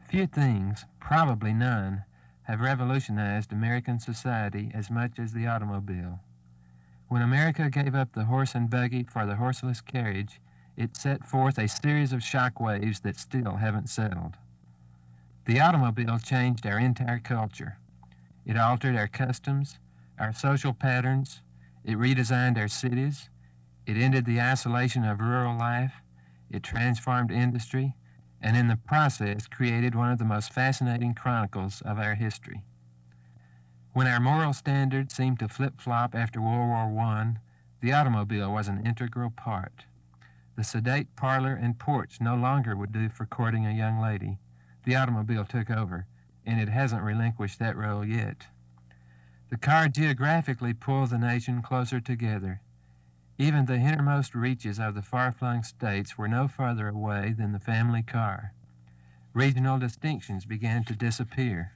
Few things, probably none, have revolutionized American society as much as the automobile. When America gave up the horse and buggy for the horseless carriage, it set forth a series of shock waves that still haven't settled. The automobile changed our entire culture. It altered our customs, our social patterns, it redesigned our cities, it ended the isolation of rural life, it transformed industry, and in the process created one of the most fascinating chronicles of our history. When our moral standards seemed to flip-flop after World War I, the automobile was an integral part. The sedate parlor and porch no longer would do for courting a young lady. The automobile took over, and it hasn't relinquished that role yet. The car geographically pulled the nation closer together. Even the innermost reaches of the far-flung states were no further away than the family car. Regional distinctions began to disappear.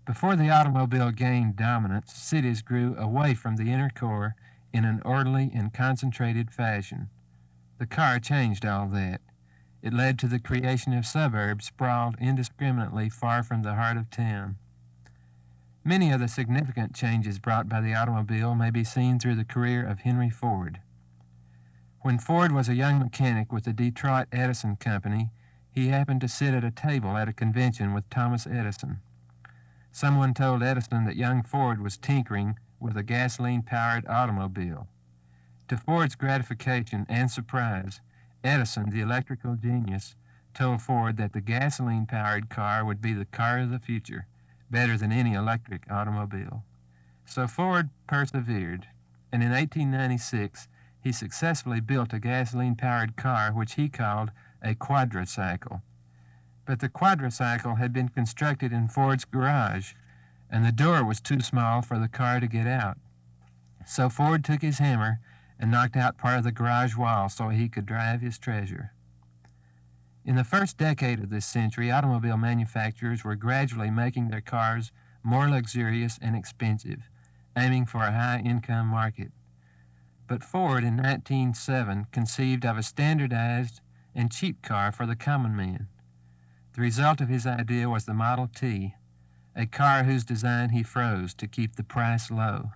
Before the automobile gained dominance, cities grew away from the inner core in an orderly and concentrated fashion. The car changed all that. It led to the creation of suburbs sprawled indiscriminately far from the heart of town. Many of the significant changes brought by the automobile may be seen through the career of Henry Ford. When Ford was a young mechanic with the Detroit Edison Company, he happened to sit at a table at a convention with Thomas Edison. Someone told Edison that young Ford was tinkering with a gasoline-powered automobile. To Ford's gratification and surprise, Edison, the electrical genius, told Ford that the gasoline-powered car would be the car of the future, better than any electric automobile. So Ford persevered, and in 1896 he successfully built a gasoline-powered car which he called a quadricycle. But the quadricycle had been constructed in Ford's garage, and the door was too small for the car to get out. So Ford took his hammer and knocked out part of the garage wall so he could drive his treasure. In the first decade of this century, automobile manufacturers were gradually making their cars more luxurious and expensive, aiming for a high-income market. But Ford in 1907 conceived of a standardized and cheap car for the common man. The result of his idea was the Model T, a car whose design he froze to keep the price low.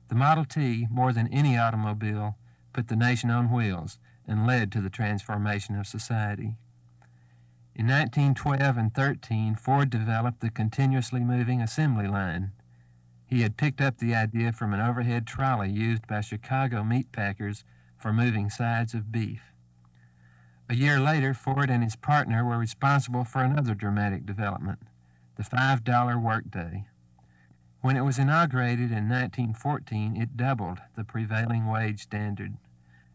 The Model T, more than any automobile, put the nation on wheels and led to the transformation of society. In 1912 and 13, Ford developed the continuously moving assembly line. He had picked up the idea from an overhead trolley used by Chicago meat packers for moving sides of beef. A year later, Ford and his partner were responsible for another dramatic development, the $5 workday. When it was inaugurated in 1914, it doubled the prevailing wage standard.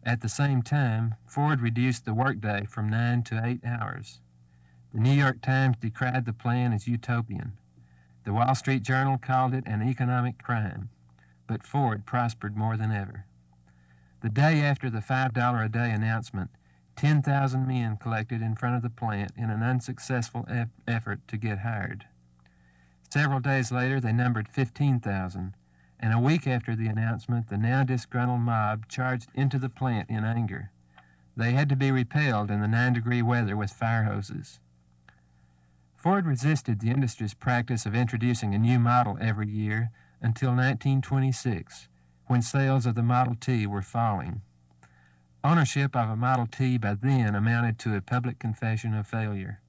At the same time, Ford reduced the workday from 9 to 8 hours. The New York Times decried the plan as utopian. The Wall Street Journal called it an economic crime, but Ford prospered more than ever. The day after the $5 a day announcement, 10,000 men collected in front of the plant in an unsuccessful effort to get hired. Several days later, they numbered 15,000, and a week after the announcement, the now disgruntled mob charged into the plant in anger. They had to be repelled in the 9-degree weather with fire hoses. Ford resisted the industry's practice of introducing a new model every year until 1926, when sales of the Model T were falling. Ownership of a Model T by then amounted to a public confession of failure.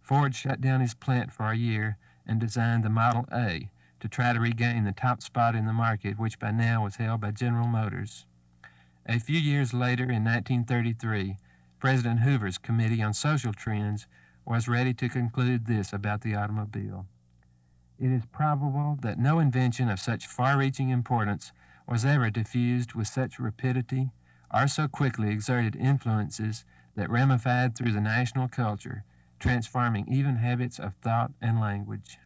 Ford shut down his plant for a year and designed the Model A to try to regain the top spot in the market, which by now was held by General Motors. A few years later, in 1933, President Hoover's Committee on Social Trends was ready to conclude this about the automobile. It is probable that no invention of such far-reaching importance was ever diffused with such rapidity or so quickly exerted influences that ramified through the national culture, transforming even habits of thought and language.